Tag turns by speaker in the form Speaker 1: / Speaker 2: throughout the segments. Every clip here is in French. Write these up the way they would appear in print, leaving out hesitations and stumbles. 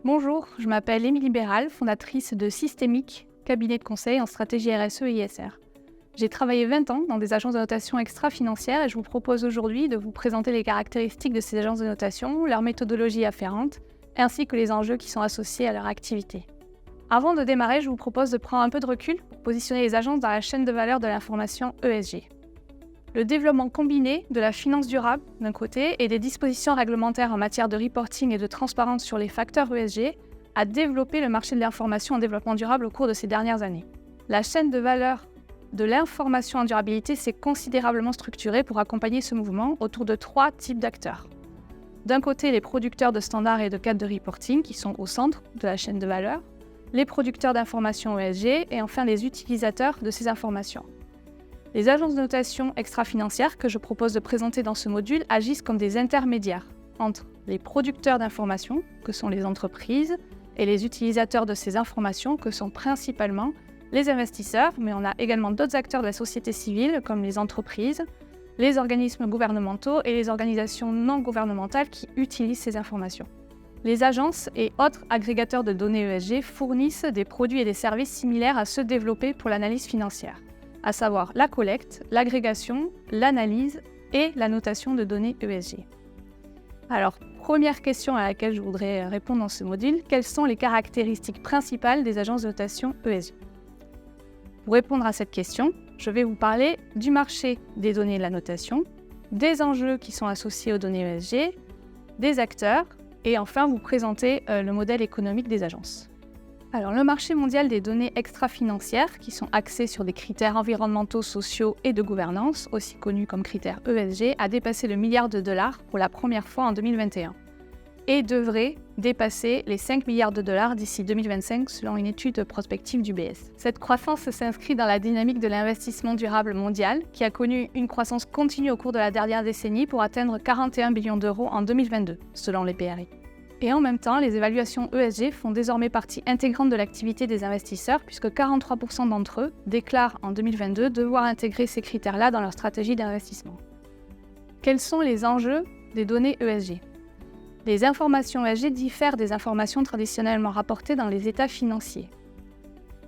Speaker 1: Bonjour, je m'appelle Émilie Béral, fondatrice de Systémique, cabinet de conseil en stratégie RSE et ISR. J'ai travaillé 20 ans dans des agences de notation extra-financières et je vous propose aujourd'hui de vous présenter les caractéristiques de ces agences de notation, leur méthodologie afférente, ainsi que les enjeux qui sont associés à leur activité. Avant de démarrer, je vous propose de prendre un peu de recul pour positionner les agences dans la chaîne de valeur de l'information ESG. Le développement combiné de la finance durable d'un côté et des dispositions réglementaires en matière de reporting et de transparence sur les facteurs ESG a développé le marché de l'information en développement durable au cours de ces dernières années. La chaîne de valeur de l'information en durabilité s'est considérablement structurée pour accompagner ce mouvement autour de 3 types d'acteurs. D'un côté, les producteurs de standards et de cadres de reporting qui sont au centre de la chaîne de valeur, les producteurs d'informations ESG et enfin les utilisateurs de ces informations. Les agences de notation extra-financières que je propose de présenter dans ce module agissent comme des intermédiaires entre les producteurs d'informations, que sont les entreprises, et les utilisateurs de ces informations, que sont principalement les investisseurs, mais on a également d'autres acteurs de la société civile, comme les entreprises, les organismes gouvernementaux et les organisations non gouvernementales qui utilisent ces informations. Les agences et autres agrégateurs de données ESG fournissent des produits et des services similaires à ceux développés pour l'analyse financière, à savoir la collecte, l'agrégation, l'analyse et la notation de données ESG. Alors, première question à laquelle je voudrais répondre dans ce module, quelles sont les caractéristiques principales des agences de notation ESG ? Pour répondre à cette question, je vais vous parler du marché des données de la notation, des enjeux qui sont associés aux données ESG, des acteurs et enfin vous présenter le modèle économique des agences. Alors, le marché mondial des données extra-financières, qui sont axés sur des critères environnementaux, sociaux et de gouvernance, aussi connus comme critères ESG, a dépassé le milliard de dollars pour la première fois en 2021 et devrait dépasser les 5 milliards de dollars d'ici 2025 selon une étude prospective d'UBS. Cette croissance s'inscrit dans la dynamique de l'investissement durable mondial qui a connu une croissance continue au cours de la dernière décennie pour atteindre 41 billions d'euros en 2022 selon les PRI. Et en même temps, les évaluations ESG font désormais partie intégrante de l'activité des investisseurs puisque 43% d'entre eux déclarent en 2022 devoir intégrer ces critères-là dans leur stratégie d'investissement. Quels sont les enjeux des données ESG ? Les informations ESG diffèrent des informations traditionnellement rapportées dans les états financiers.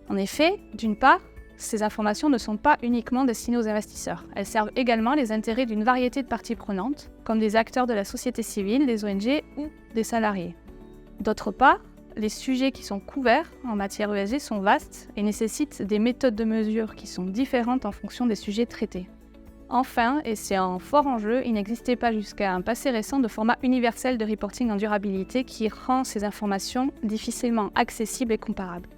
Speaker 1: En effet, d'une part, ces informations ne sont pas uniquement destinées aux investisseurs. Elles servent également les intérêts d'une variété de parties prenantes, comme des acteurs de la société civile, des ONG ou des salariés. D'autre part, les sujets qui sont couverts en matière ESG sont vastes et nécessitent des méthodes de mesure qui sont différentes en fonction des sujets traités. Enfin, et c'est un fort enjeu, il n'existait pas jusqu'à un passé récent de format universel de reporting en durabilité qui rend ces informations difficilement accessibles et comparables.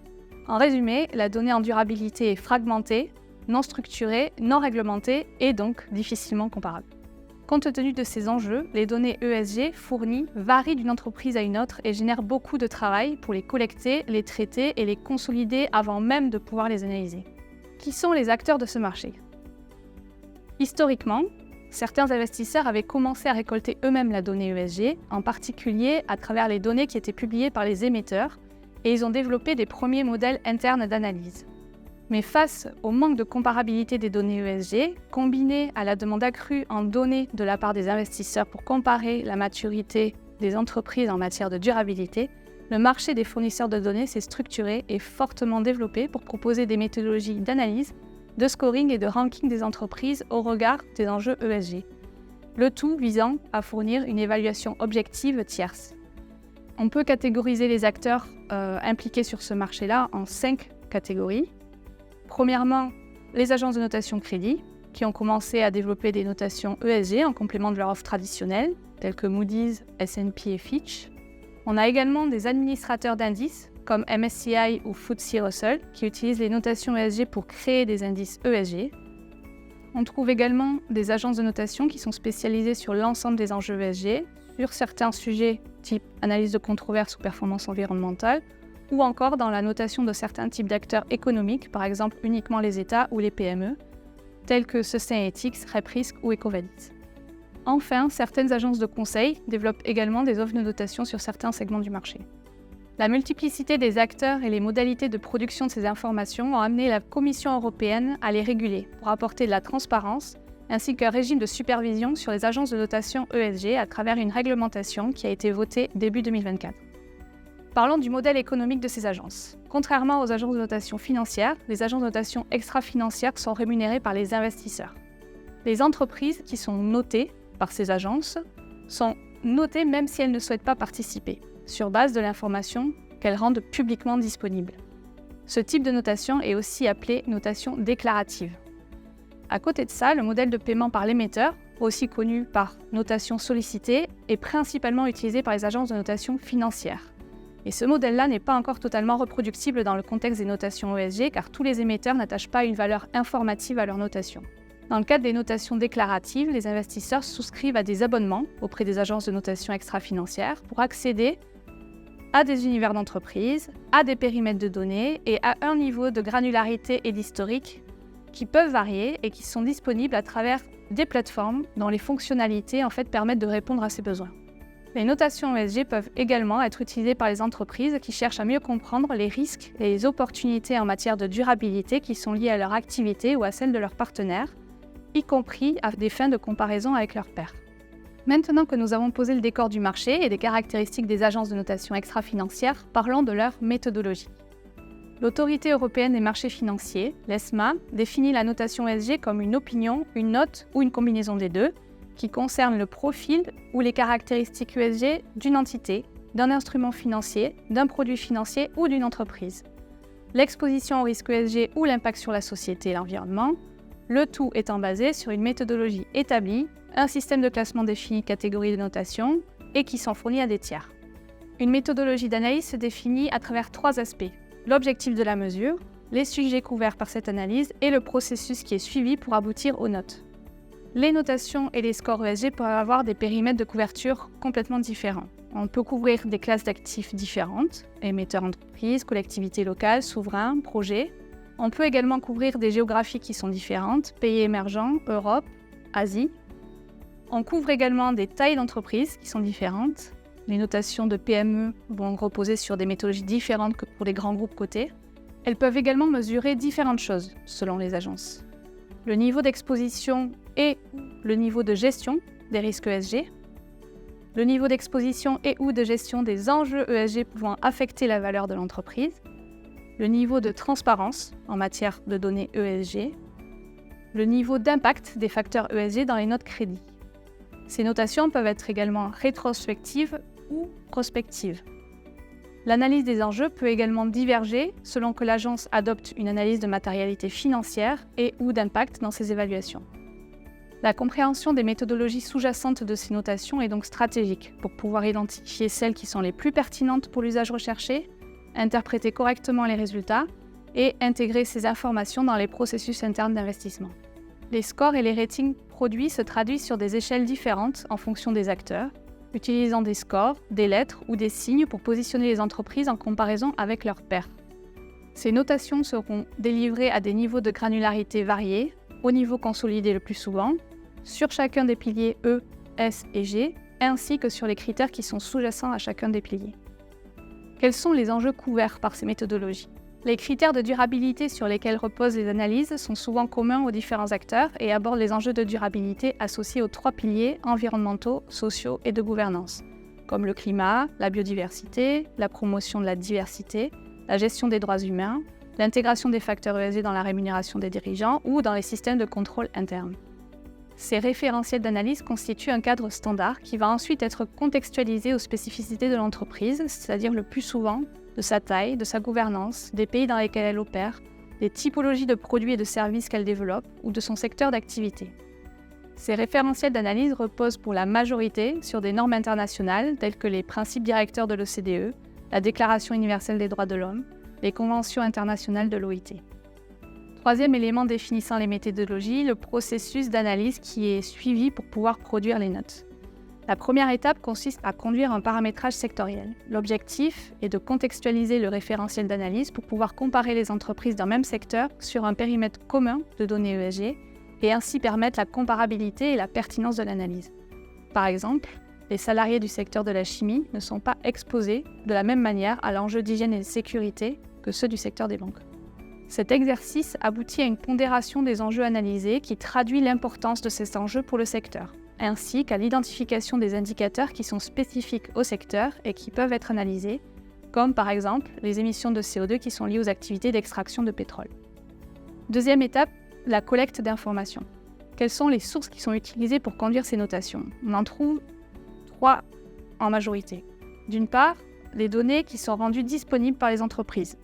Speaker 1: En résumé, la donnée en durabilité est fragmentée, non structurée, non réglementée et donc difficilement comparable. Compte tenu de ces enjeux, les données ESG fournies varient d'une entreprise à une autre et génèrent beaucoup de travail pour les collecter, les traiter et les consolider avant même de pouvoir les analyser. Qui sont les acteurs de ce marché ? Historiquement, certains investisseurs avaient commencé à récolter eux-mêmes la donnée ESG, en particulier à travers les données qui étaient publiées par les émetteurs, et ils ont développé des premiers modèles internes d'analyse. Mais face au manque de comparabilité des données ESG, combiné à la demande accrue en données de la part des investisseurs pour comparer la maturité des entreprises en matière de durabilité, le marché des fournisseurs de données s'est structuré et fortement développé pour proposer des méthodologies d'analyse, de scoring et de ranking des entreprises au regard des enjeux ESG. Le tout visant à fournir une évaluation objective tierce. On peut catégoriser les acteurs impliqués sur ce marché-là en 5 catégories. Premièrement, les agences de notation crédit, qui ont commencé à développer des notations ESG en complément de leur offre traditionnelle, telles que Moody's, S&P et Fitch. On a également des administrateurs d'indices, comme MSCI ou FTSE Russell, qui utilisent les notations ESG pour créer des indices ESG. On trouve également des agences de notation qui sont spécialisées sur l'ensemble des enjeux ESG, sur certains sujets type analyse de controverse ou performance environnementale, ou encore dans la notation de certains types d'acteurs économiques, par exemple uniquement les États ou les PME, tels que Sustainalytics, RepRisk ou EcoVadis. Enfin, certaines agences de conseil développent également des offres de notation sur certains segments du marché. La multiplicité des acteurs et les modalités de production de ces informations ont amené la Commission européenne à les réguler pour apporter de la transparence ainsi qu'un régime de supervision sur les agences de notation ESG à travers une réglementation qui a été votée début 2024. Parlons du modèle économique de ces agences. Contrairement aux agences de notation financière, les agences de notation extra-financières sont rémunérées par les investisseurs. Les entreprises qui sont notées par ces agences sont notées même si elles ne souhaitent pas participer, sur base de l'information qu'elles rendent publiquement disponible. Ce type de notation est aussi appelé notation déclarative. À côté de ça, le modèle de paiement par l'émetteur, aussi connu par notation sollicitée, est principalement utilisé par les agences de notation financière. Et ce modèle-là n'est pas encore totalement reproductible dans le contexte des notations ESG car tous les émetteurs n'attachent pas une valeur informative à leur notation. Dans le cadre des notations déclaratives, les investisseurs souscrivent à des abonnements auprès des agences de notation extra-financières pour accéder à des univers d'entreprise, à des périmètres de données et à un niveau de granularité et d'historique qui peuvent varier et qui sont disponibles à travers des plateformes dont les fonctionnalités permettent de répondre à ces besoins. Les notations ESG peuvent également être utilisées par les entreprises qui cherchent à mieux comprendre les risques et les opportunités en matière de durabilité qui sont liées à leur activité ou à celle de leurs partenaires, y compris à des fins de comparaison avec leurs pairs. Maintenant que nous avons posé le décor du marché et des caractéristiques des agences de notation extra-financières, parlons de leur méthodologie. L'Autorité européenne des marchés financiers, l'ESMA, définit la notation ESG comme une opinion, une note ou une combinaison des deux, qui concerne le profil ou les caractéristiques ESG d'une entité, d'un instrument financier, d'un produit financier ou d'une entreprise. L'exposition au risque ESG ou l'impact sur la société et l'environnement, le tout étant basé sur une méthodologie établie, un système de classement défini de catégories de notation et qui sont fournis à des tiers. Une méthodologie d'analyse se définit à travers 3 aspects: l'objectif de la mesure, les sujets couverts par cette analyse et le processus qui est suivi pour aboutir aux notes. Les notations et les scores ESG peuvent avoir des périmètres de couverture complètement différents. On peut couvrir des classes d'actifs différentes, émetteurs entreprises, collectivités locales, souverains, projets. On peut également couvrir des géographies qui sont différentes, pays émergents, Europe, Asie. On couvre également des tailles d'entreprises qui sont différentes. Les notations de PME vont reposer sur des méthodologies différentes que pour les grands groupes cotés. Elles peuvent également mesurer différentes choses selon les agences. Le niveau d'exposition et le niveau de gestion des risques ESG, le niveau d'exposition et ou de gestion des enjeux ESG pouvant affecter la valeur de l'entreprise, le niveau de transparence en matière de données ESG, le niveau d'impact des facteurs ESG dans les notes crédit. Ces notations peuvent être également rétrospectives ou prospectives. L'analyse des enjeux peut également diverger selon que l'agence adopte une analyse de matérialité financière et ou d'impact dans ses évaluations. La compréhension des méthodologies sous-jacentes de ces notations est donc stratégique pour pouvoir identifier celles qui sont les plus pertinentes pour l'usage recherché, interpréter correctement les résultats et intégrer ces informations dans les processus internes d'investissement. Les scores et les ratings produits se traduisent sur des échelles différentes en fonction des acteurs, utilisant des scores, des lettres ou des signes pour positionner les entreprises en comparaison avec leurs pairs. Ces notations seront délivrées à des niveaux de granularité variés, au niveau consolidé le plus souvent, sur chacun des piliers E, S et G, ainsi que sur les critères qui sont sous-jacents à chacun des piliers. Quels sont les enjeux couverts par ces méthodologies ? Les critères de durabilité sur lesquels reposent les analyses sont souvent communs aux différents acteurs et abordent les enjeux de durabilité associés aux 3 piliers environnementaux, sociaux et de gouvernance, comme le climat, la biodiversité, la promotion de la diversité, la gestion des droits humains, l'intégration des facteurs ESG dans la rémunération des dirigeants ou dans les systèmes de contrôle interne. Ces référentiels d'analyse constituent un cadre standard qui va ensuite être contextualisé aux spécificités de l'entreprise, c'est-à-dire le plus souvent de sa taille, de sa gouvernance, des pays dans lesquels elle opère, des typologies de produits et de services qu'elle développe ou de son secteur d'activité. Ces référentiels d'analyse reposent pour la majorité sur des normes internationales telles que les principes directeurs de l'OCDE, la Déclaration universelle des droits de l'homme, les conventions internationales de l'OIT. Troisième élément définissant les méthodologies, le processus d'analyse qui est suivi pour pouvoir produire les notes. La première étape consiste à conduire un paramétrage sectoriel. L'objectif est de contextualiser le référentiel d'analyse pour pouvoir comparer les entreprises d'un même secteur sur un périmètre commun de données ESG et ainsi permettre la comparabilité et la pertinence de l'analyse. Par exemple, les salariés du secteur de la chimie ne sont pas exposés de la même manière à l'enjeu d'hygiène et de sécurité que ceux du secteur des banques. Cet exercice aboutit à une pondération des enjeux analysés qui traduit l'importance de ces enjeux pour le secteur, ainsi qu'à l'identification des indicateurs qui sont spécifiques au secteur et qui peuvent être analysés, comme par exemple les émissions de CO2 qui sont liées aux activités d'extraction de pétrole. Deuxième étape, la collecte d'informations. Quelles sont les sources qui sont utilisées pour conduire ces notations? On en trouve 3 en majorité. D'une part, les données qui sont rendues disponibles par les entreprises.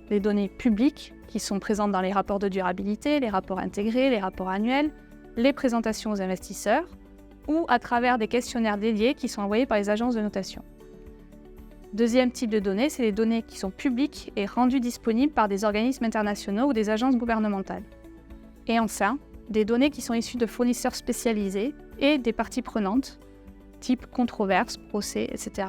Speaker 1: Les données publiques qui sont présentes dans les rapports de durabilité, les rapports intégrés, les rapports annuels, les présentations aux investisseurs ou à travers des questionnaires dédiés qui sont envoyés par les agences de notation. Deuxième type de données, c'est les données qui sont publiques et rendues disponibles par des organismes internationaux ou des agences gouvernementales. Et enfin, des données qui sont issues de fournisseurs spécialisés et des parties prenantes, type controverses, procès, etc.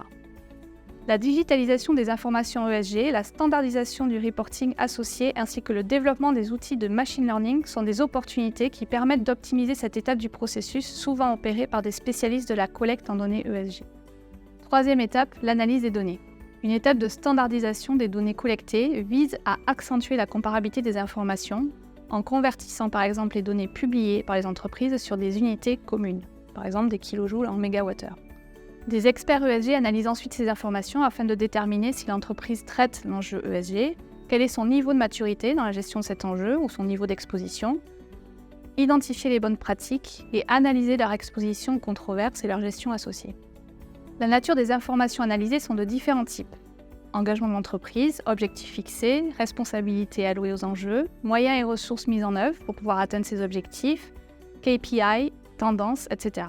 Speaker 1: La digitalisation des informations ESG, la standardisation du reporting associé ainsi que le développement des outils de machine learning sont des opportunités qui permettent d'optimiser cette étape du processus, souvent opérée par des spécialistes de la collecte en données ESG. Troisième étape, l'analyse des données. Une étape de standardisation des données collectées vise à accentuer la comparabilité des informations en convertissant par exemple les données publiées par les entreprises sur des unités communes, par exemple des kilojoules en mégawattheure. Des experts ESG analysent ensuite ces informations afin de déterminer si l'entreprise traite l'enjeu ESG, quel est son niveau de maturité dans la gestion de cet enjeu ou son niveau d'exposition, identifier les bonnes pratiques et analyser leur exposition aux controverses et leur gestion associée. La nature des informations analysées sont de différents types. Engagement de l'entreprise, objectifs fixés, responsabilités allouées aux enjeux, moyens et ressources mis en œuvre pour pouvoir atteindre ces objectifs, KPI, tendances, etc.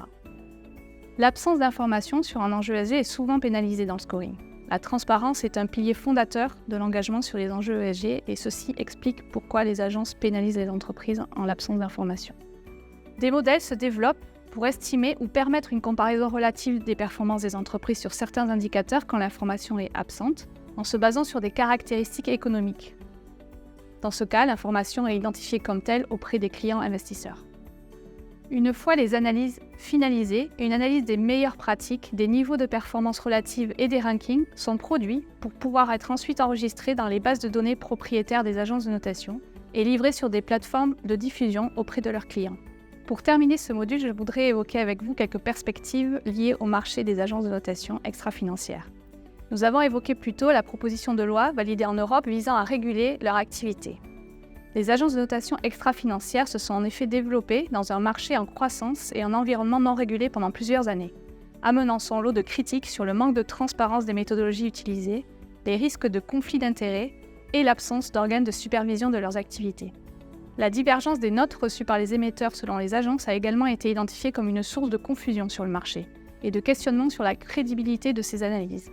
Speaker 1: L'absence d'information sur un enjeu ESG est souvent pénalisée dans le scoring. La transparence est un pilier fondateur de l'engagement sur les enjeux ESG et ceci explique pourquoi les agences pénalisent les entreprises en l'absence d'information. Des modèles se développent pour estimer ou permettre une comparaison relative des performances des entreprises sur certains indicateurs quand l'information est absente, en se basant sur des caractéristiques économiques. Dans ce cas, l'information est identifiée comme telle auprès des clients investisseurs. Une fois les analyses finalisées, une analyse des meilleures pratiques, des niveaux de performance relative et des rankings sont produits pour pouvoir être ensuite enregistrés dans les bases de données propriétaires des agences de notation et livrés sur des plateformes de diffusion auprès de leurs clients. Pour terminer ce module, je voudrais évoquer avec vous quelques perspectives liées au marché des agences de notation extra-financières. Nous avons évoqué plus tôt la proposition de loi validée en Europe visant à réguler leur activité. Les agences de notation extra-financières se sont en effet développées dans un marché en croissance et un environnement non régulé pendant plusieurs années, amenant son lot de critiques sur le manque de transparence des méthodologies utilisées, les risques de conflits d'intérêts et l'absence d'organes de supervision de leurs activités. La divergence des notes reçues par les émetteurs selon les agences a également été identifiée comme une source de confusion sur le marché et de questionnement sur la crédibilité de ces analyses.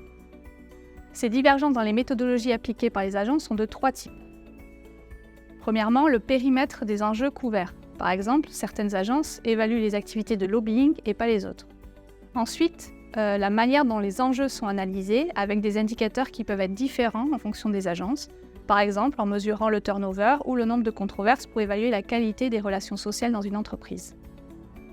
Speaker 1: Ces divergences dans les méthodologies appliquées par les agences sont de 3 types. Premièrement, le périmètre des enjeux couverts. Par exemple, certaines agences évaluent les activités de lobbying et pas les autres. Ensuite, la manière dont les enjeux sont analysés avec des indicateurs qui peuvent être différents en fonction des agences. Par exemple, en mesurant le turnover ou le nombre de controverses pour évaluer la qualité des relations sociales dans une entreprise.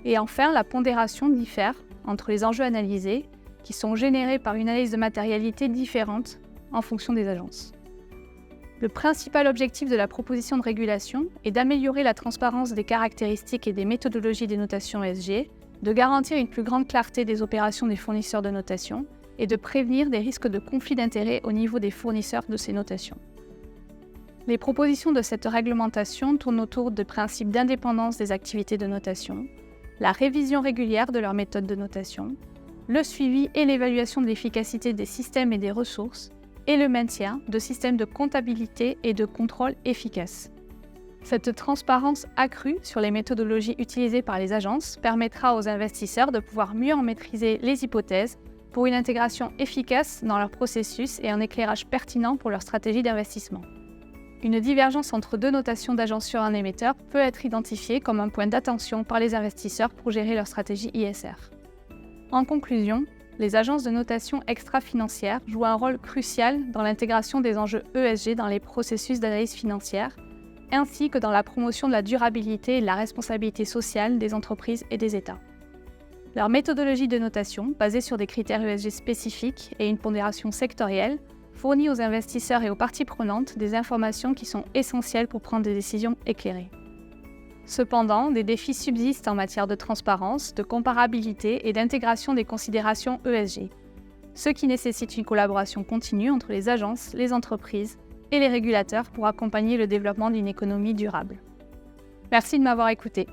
Speaker 1: Et enfin, la pondération diffère entre les enjeux analysés qui sont générés par une analyse de matérialité différente en fonction des agences. Le principal objectif de la proposition de régulation est d'améliorer la transparence des caractéristiques et des méthodologies des notations ESG, de garantir une plus grande clarté des opérations des fournisseurs de notation et de prévenir des risques de conflit d'intérêts au niveau des fournisseurs de ces notations. Les propositions de cette réglementation tournent autour des principes d'indépendance des activités de notation, la révision régulière de leurs méthodes de notation, le suivi et l'évaluation de l'efficacité des systèmes et des ressources, et le maintien de systèmes de comptabilité et de contrôle efficaces. Cette transparence accrue sur les méthodologies utilisées par les agences permettra aux investisseurs de pouvoir mieux en maîtriser les hypothèses pour une intégration efficace dans leur processus et un éclairage pertinent pour leur stratégie d'investissement. Une divergence entre 2 notations d'agences sur un émetteur peut être identifiée comme un point d'attention par les investisseurs pour gérer leur stratégie ISR. En conclusion, les agences de notation extra-financières jouent un rôle crucial dans l'intégration des enjeux ESG dans les processus d'analyse financière, ainsi que dans la promotion de la durabilité et de la responsabilité sociale des entreprises et des États. Leur méthodologie de notation, basée sur des critères ESG spécifiques et une pondération sectorielle, fournit aux investisseurs et aux parties prenantes des informations qui sont essentielles pour prendre des décisions éclairées. Cependant, des défis subsistent en matière de transparence, de comparabilité et d'intégration des considérations ESG. ce qui nécessite une collaboration continue entre les agences, les entreprises et les régulateurs pour accompagner le développement d'une économie durable. Merci de m'avoir écouté.